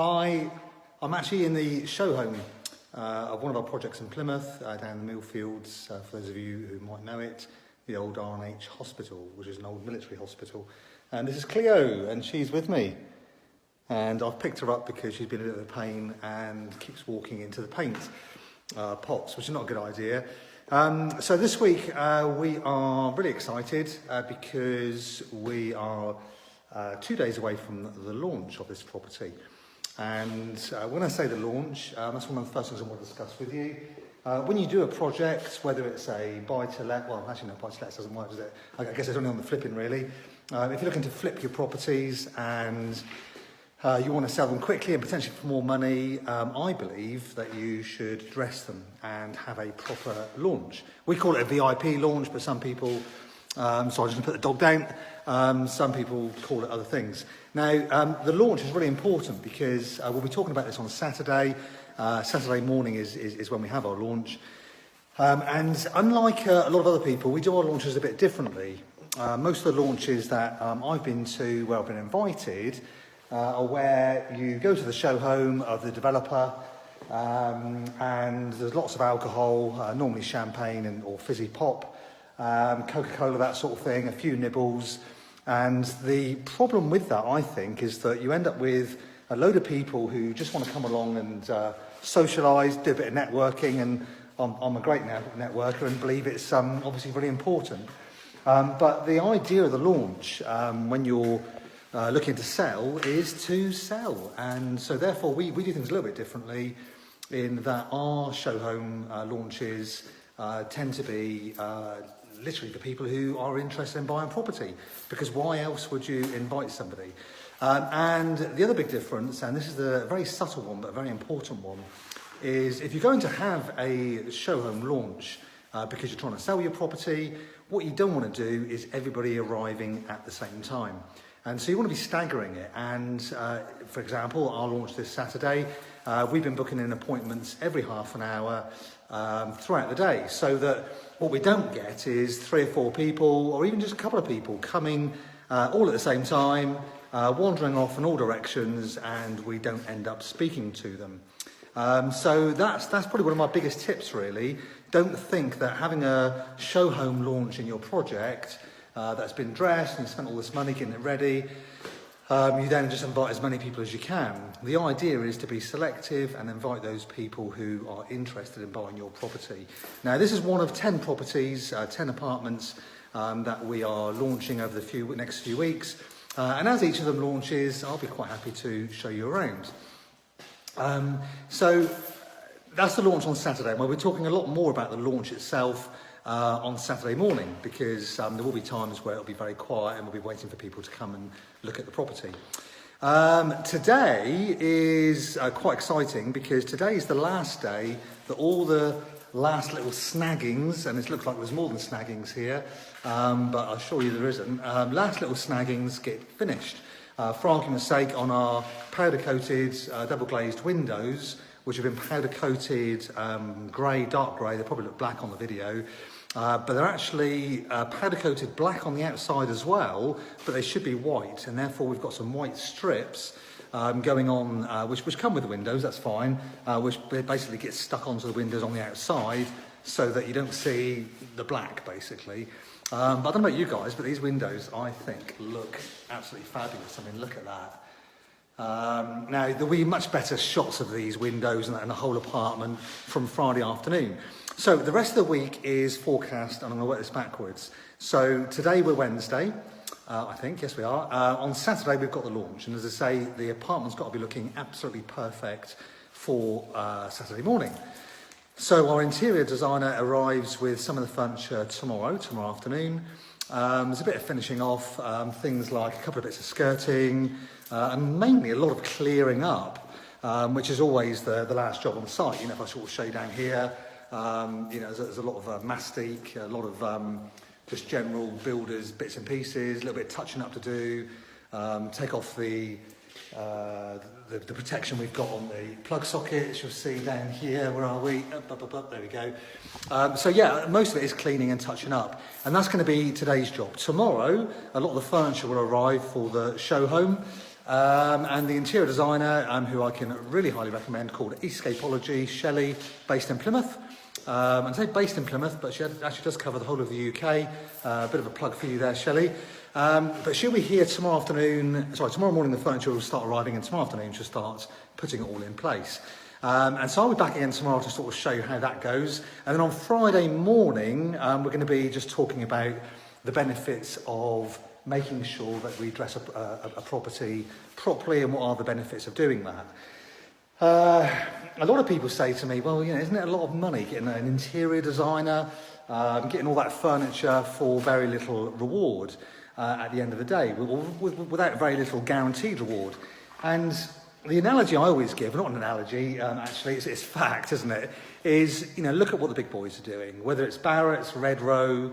Hi, I'm actually in the show home of one of our projects in Plymouth, down the Millfields, for those of you who might know it, the old R&H hospital, which is an old military hospital. And this is Cleo, and she's with me. And I've picked her up because she's been in a bit of a pain and keeps walking into the paint pots, which is not a good idea. So this week we are really excited because we are 2 days away from the launch of this property. And when I say the launch, that's one of the first things I want to discuss with you. When you do a project, whether it's a buy-to-let, well, actually no, buy-to-let doesn't work, does it? I guess it's only on the flipping, really. If you're looking to flip your properties and you want to sell them quickly and potentially for more money, I believe that you should dress them and have a proper launch. We call it a VIP launch, but some people, sorry, I'm just going to put the dog down. Some people call it other things. Now, the launch is really important because we'll be talking about this on Saturday. Saturday morning is when we have our launch. And unlike a lot of other people, we do our launches a bit differently. Most of the launches that I've been to, where I've been invited, are where you go to the show home of the developer, and there's lots of alcohol, normally champagne or fizzy pop, Coca-Cola, that sort of thing, a few nibbles. And the problem with that, I think, is that you end up with a load of people who just want to come along and socialise, do a bit of networking, and I'm a great networker and believe it's obviously really important. But the idea of the launch, when you're looking to sell, is to sell. And so therefore we do things a little bit differently in that our show home launches tend to be literally for people who are interested in buying property, because why else would you invite somebody? And the other big difference, and this is the very subtle one but a very important one, is if you're going to have a show home launch because you're trying to sell your property, what you don't want to do is everybody arriving at the same time. And so you want to be staggering it. And for example, our launch this Saturday, we've been booking in appointments every half an hour throughout the day, so that what we don't get is 3 or 4 people, or even just a couple of people coming all at the same time, wandering off in all directions, and we don't end up speaking to them. So that's probably one of my biggest tips, really. Don't think that having a show home launch in your project that's been dressed and spent all this money getting it ready, you then just invite as many people as you can. The idea is to be selective and invite those people who are interested in buying your property. Now, this is one of 10 properties, 10 apartments that we are launching over the next few weeks. And as each of them launches, I'll be quite happy to show you around. So that's the launch on Saturday. Well, we're talking a lot more about the launch itself on Saturday morning, because there will be times where it'll be very quiet and we'll be waiting for people to come and look at the property. Today is quite exciting, because today is the last day that all the last little snaggings, and it looks like there's more than snaggings here, but I assure you there isn't, last little snaggings get finished. For argument's sake, on our powder-coated, double-glazed windows, which have been powder-coated grey, dark grey, they probably look black on the video, but they're actually powder-coated black on the outside as well, but they should be white, and therefore we've got some white strips going on, which come with the windows, that's fine, which basically gets stuck onto the windows on the outside so that you don't see the black, basically. But I don't know about you guys, but these windows, I think, look absolutely fabulous. I mean, look at that. Now, there'll be much better shots of these windows and the whole apartment from Friday afternoon. So the rest of the week is forecast, and I'm going to work this backwards. So today we're Wednesday, I think, yes we are. On Saturday we've got the launch, and as I say, the apartment's got to be looking absolutely perfect for Saturday morning. So our interior designer arrives with some of the furniture tomorrow afternoon. There's a bit of finishing off, things like a couple of bits of skirting, and mainly a lot of clearing up, which is always the last job on site. You know, if I sort of show you down here, you know, there's a lot of mastic, a lot of just general builders bits and pieces, a little bit of touching up to do, take off the protection we've got on the plug sockets. You'll see down here, where are we? There we go. So yeah, most of it is cleaning and touching up, and that's going to be today's job. Tomorrow, a lot of the furniture will arrive for the show home, And the interior designer, who I can really highly recommend, called Escapology, Shelley, based in Plymouth. And I say based in Plymouth, but she actually does cover the whole of the UK. A bit of a plug for you there, Shelley. But she'll be here tomorrow morning the furniture will start arriving, and tomorrow afternoon she'll start putting it all in place. And so I'll be back again tomorrow to sort of show you how that goes. And then on Friday morning, we're going to be just talking about the benefits of making sure that we dress up a property properly, and what are the benefits of doing that. A lot of people say to me, well, isn't it a lot of money getting an interior designer, getting all that furniture for very little reward at the end of the day, without very little guaranteed reward? And the analogy I always give, not an analogy, actually, it's fact, isn't it, is, look at what the big boys are doing, whether it's Barrett's, Red Row,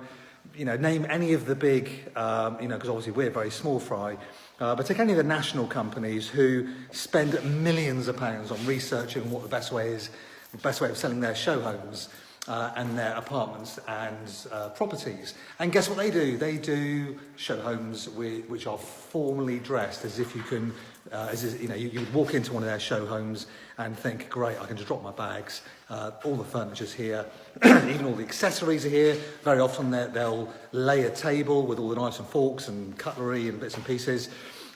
name any of the big, because obviously we're very small fry, but take any of the national companies who spend millions of pounds on researching what the best way of selling their show homes and their apartments and properties. And guess what they do? They do show homes which are formally dressed as if you can, you would walk into one of their show homes and think, great, I can just drop my bags. All the furniture's here, even all the accessories are here. Very often they'll lay a table with all the knives and forks and cutlery and bits and pieces.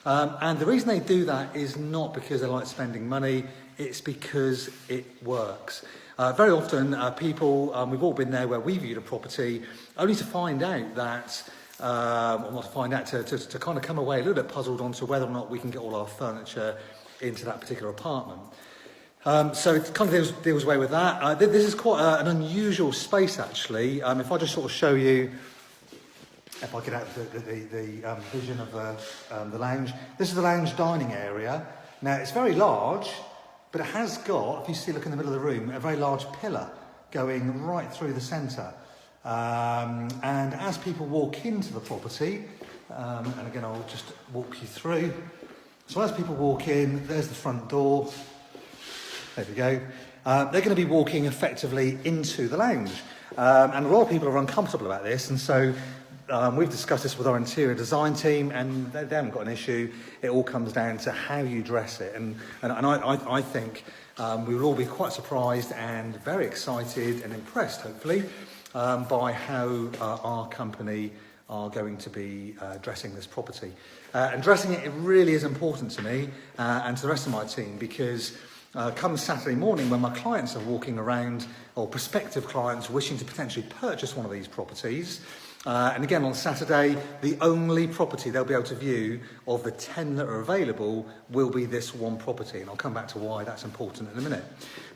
And the reason they do that is not because they like spending money, it's because it works. Very often people, we've all been there where we viewed a property only to find out that, to kind of come away a little bit puzzled onto whether or not we can get all our furniture into that particular apartment. So it kind of deals away with that. This is quite an unusual space, actually. If I just sort of show you, if I could have the vision of the lounge. This is the lounge dining area. Now, it's very large, but it has got, if you see, look in the middle of the room, a very large pillar going right through the centre. And as people walk into the property, and again, I'll just walk you through. So as people walk in, there's the front door. There we go. They're going to be walking effectively into the lounge. And a lot of people are uncomfortable about this, and so we've discussed this with our interior design team, and they haven't got an issue. It all comes down to how you dress it. And I think we will all be quite surprised and very excited and impressed, hopefully, by how our company are going to be dressing this property. And dressing it really is important to me and to the rest of my team, because come Saturday morning, when my clients are walking around, or prospective clients wishing to potentially purchase one of these properties, and again on Saturday, the only property they'll be able to view of the 10 that are available will be this one property, and I'll come back to why that's important in a minute.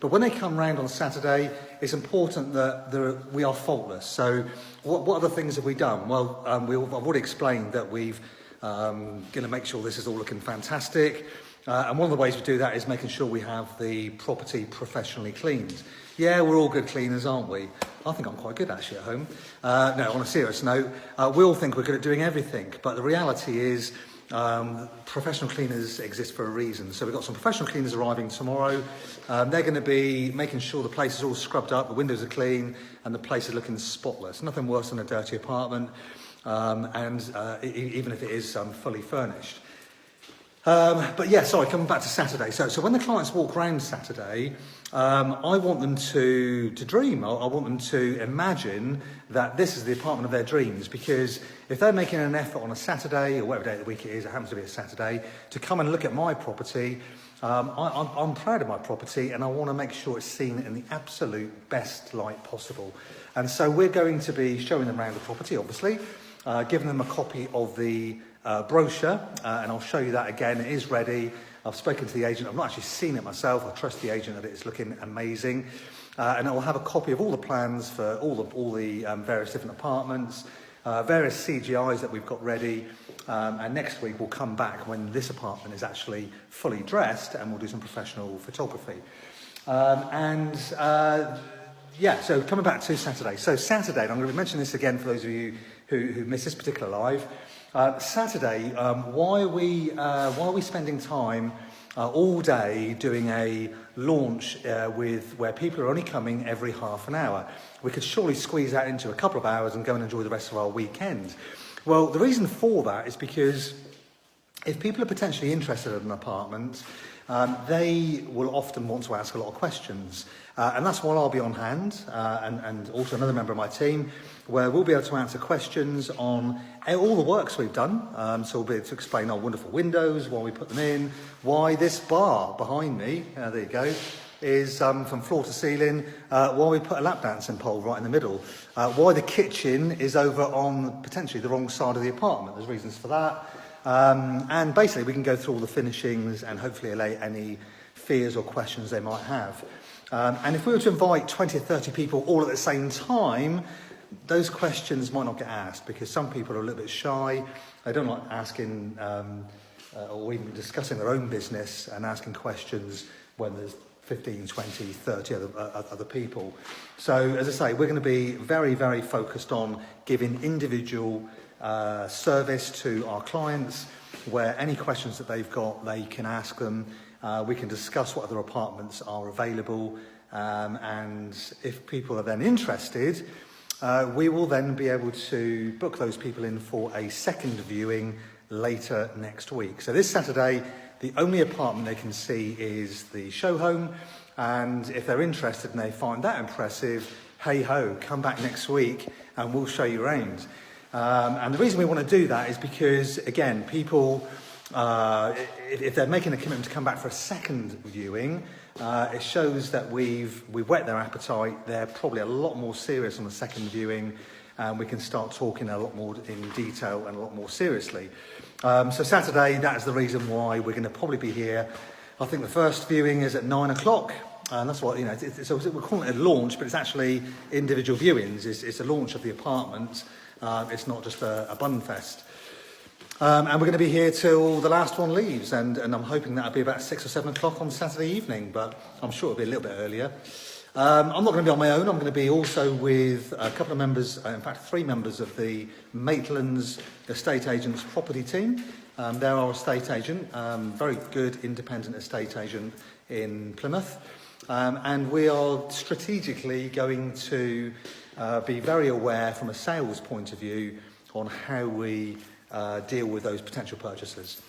But when they come round on Saturday, it's important that we are faultless. So what other things have we done? Well, I've already explained that we've going to make sure this is all looking fantastic. And one of the ways we do that is making sure we have the property professionally cleaned. Yeah, we're all good cleaners, aren't we? I think I'm quite good actually at home. No, on a serious note, we all think we're good at doing everything, but the reality is professional cleaners exist for a reason. So we've got some professional cleaners arriving tomorrow. They're going to be making sure the place is all scrubbed up, the windows are clean, and the place is looking spotless. Nothing worse than a dirty apartment, even if it is fully furnished. But yeah, sorry, coming back to Saturday. So when the clients walk around Saturday, I want them to dream. I want them to imagine that this is the apartment of their dreams, because if they're making an effort on a Saturday, or whatever day of the week it is, it happens to be a Saturday, to come and look at my property, I'm proud of my property, and I want to make sure it's seen in the absolute best light possible. And so we're going to be showing them around the property, obviously, giving them a copy of the brochure, and I'll show you that again. It is ready. I've spoken to the agent. I've not actually seen it myself. I trust the agent that it's looking amazing. And I will have a copy of all the plans for all the various different apartments, various CGIs that we've got ready. And next week we'll come back when this apartment is actually fully dressed, and we'll do some professional photography. Yeah, so coming back to Saturday. So Saturday, and I'm going to mention this again for those of you who missed this particular live. Saturday, why are we spending time all day doing a launch where people are only coming every half an hour? We could surely squeeze that into a couple of hours and go and enjoy the rest of our weekend. Well, the reason for that is because if people are potentially interested in an apartment, they will often want to ask a lot of questions. And that's why I'll be on hand, and also another member of my team, where we'll be able to answer questions on all the works we've done. So we'll be able to explain our wonderful windows, why we put them in, why this bar behind me, there you go, is from floor to ceiling, why we put a lap dancing pole right in the middle, why the kitchen is over on potentially the wrong side of the apartment. There's reasons for that. And basically we can go through all the finishings and hopefully allay any fears or questions they might have. And if we were to invite 20 or 30 people all at the same time, those questions might not get asked because some people are a little bit shy. They don't like asking or even discussing their own business and asking questions when there's 15, 20, 30 other people. So, as I say, we're going to be very, very focused on giving individual service to our clients, where any questions that they've got, they can ask them. We can discuss what other apartments are available, and if people are then interested, we will then be able to book those people in for a second viewing later next week. So this Saturday, the only apartment they can see is the show home, and if they're interested and they find that impressive, hey ho, come back next week and we'll show you around. And the reason we want to do that is because, again, people, if they're making a commitment to come back for a second viewing, it shows that we've whet their appetite. They're probably a lot more serious on the second viewing, and we can start talking a lot more in detail and a lot more seriously. So Saturday, that is the reason why we're going to probably be here. I think the first viewing is at 9 o'clock. And that's what, so we're calling it a launch, but it's actually individual viewings. It's a launch of the apartment. It's not just a bun fest. And we're going to be here till the last one leaves, and I'm hoping that'll be about 6 or 7 o'clock on Saturday evening, but I'm sure it'll be a little bit earlier. I'm not going to be on my own. I'm going to be also with a couple of members, in fact 3 members of the Maitland's Estate Agents property team. They're our estate agent, very good independent estate agent in Plymouth. And we are strategically going to be very aware from a sales point of view on how we deal with those potential purchasers.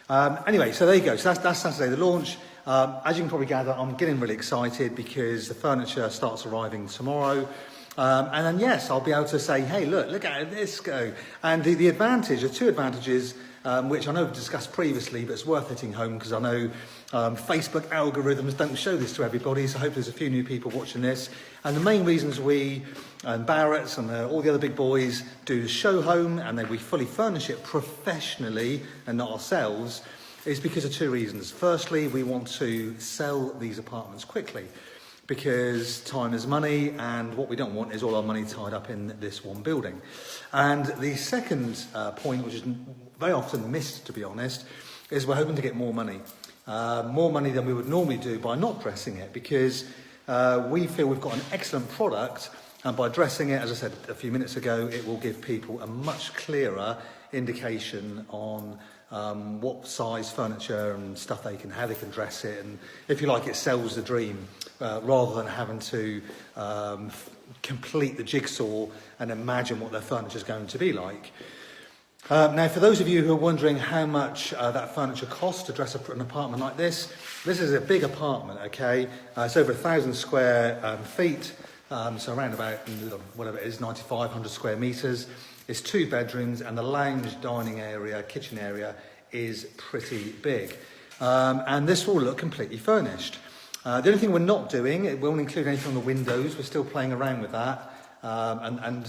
Anyway, so there you go. So that's Saturday, the launch. As you can probably gather, I'm getting really excited because the furniture starts arriving tomorrow. And then, yes, I'll be able to say, hey, look at this go. And the advantage, the 2 advantages, which I know we've discussed previously, but it's worth hitting home because I know Facebook algorithms don't show this to everybody, so I hope there's a few new people watching this. And the main reasons we, and Barrett's and all the other big boys, do show home and then we fully furnish it professionally and not ourselves, is because of 2 reasons. Firstly, we want to sell these apartments quickly, because time is money, and what we don't want is all our money tied up in this one building. And the second point, which is very often missed, to be honest, is we're hoping to get more money than we would normally do by not dressing it, because we feel we've got an excellent product, and by dressing it, as I said a few minutes ago, it will give people a much clearer indication on what size furniture and stuff they can have, they can dress it, and if you like, it sells the dream rather than having to complete the jigsaw and imagine what their furniture is going to be like. Now, for those of you who are wondering how much that furniture costs to dress up an apartment like this is a big apartment, okay? It's over 1,000 square feet, so around about, whatever it is, 9,500 square metres. It's 2 bedrooms, and the lounge, dining area, kitchen area is pretty big. And this will look completely furnished. The only thing we're not doing, it won't include anything on the windows. We're still playing around with that. And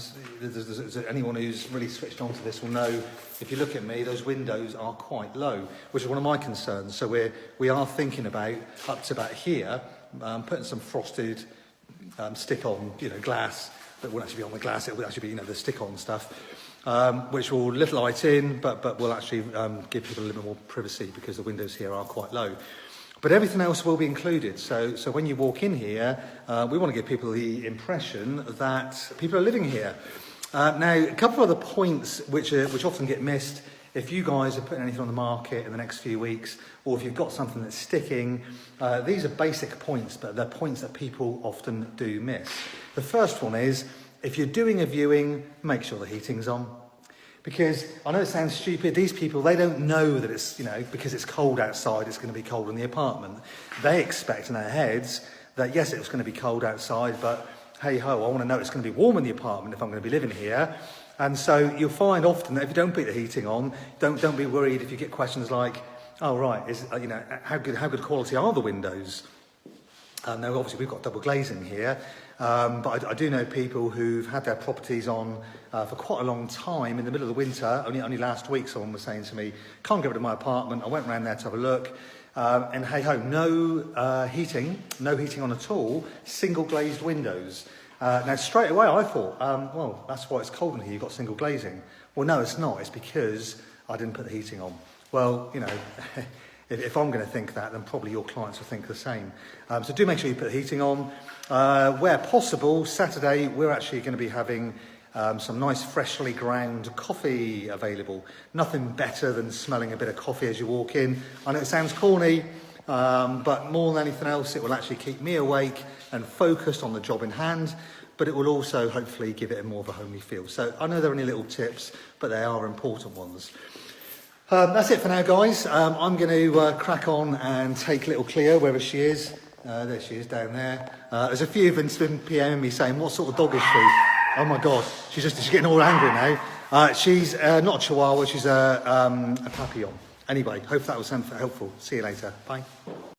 anyone who's really switched on to this will know, if you look at me, those windows are quite low, which is one of my concerns. So we are thinking about, up to about here, putting some frosted stick-on, glass that won't actually be on the glass. It will actually be, the stick-on stuff, which will let light in, but will actually give people a little bit more privacy because the windows here are quite low. But everything else will be included. So when you walk in here, we want to give people the impression that people are living here. Now, a couple of other points which often get missed. If you guys are putting anything on the market in the next few weeks, or if you've got something that's sticking, these are basic points, but they're points that people often do miss. The first one is, if you're doing a viewing, make sure the heating's on. Because I know it sounds stupid, these people, they don't know that it's, because it's cold outside, it's going to be cold in the apartment. They expect in their heads that yes, it's going to be cold outside, but hey ho, I want to know it's going to be warm in the apartment if I'm going to be living here. And so you'll find often that if you don't put the heating on, don't be worried if you get questions like, oh right, how good quality are the windows? Now obviously we've got double glazing here, but I do know people who've had their properties on for quite a long time. In the middle of the winter, only last week someone was saying to me, can't get rid of my apartment. I went round there to have a look, and hey ho, no heating on at all, single glazed windows. Now straight away I thought, well, that's why it's cold in here, you've got single glazing. Well no, it's not, it's because I didn't put the heating on. Well, if I'm going to think that, then probably your clients will think the same. So do make sure you put the heating on. Where possible, Saturday we're actually going to be having some nice freshly ground coffee available. Nothing better than smelling a bit of coffee as you walk in. I know it sounds corny, but more than anything else, it will actually keep me awake and focused on the job in hand, but it will also hopefully give it a more of a homely feel. So I know they're only little tips, but they are important ones. That's it for now, guys. I'm going to crack on and take little Cleo, wherever she is. There she is, down there. There's a few of them been PMing me saying, what sort of dog is she? Oh my God, she's getting all angry now. She's not a Chihuahua, she's a Papillon. Anyway, hope that was helpful. See you later. Bye.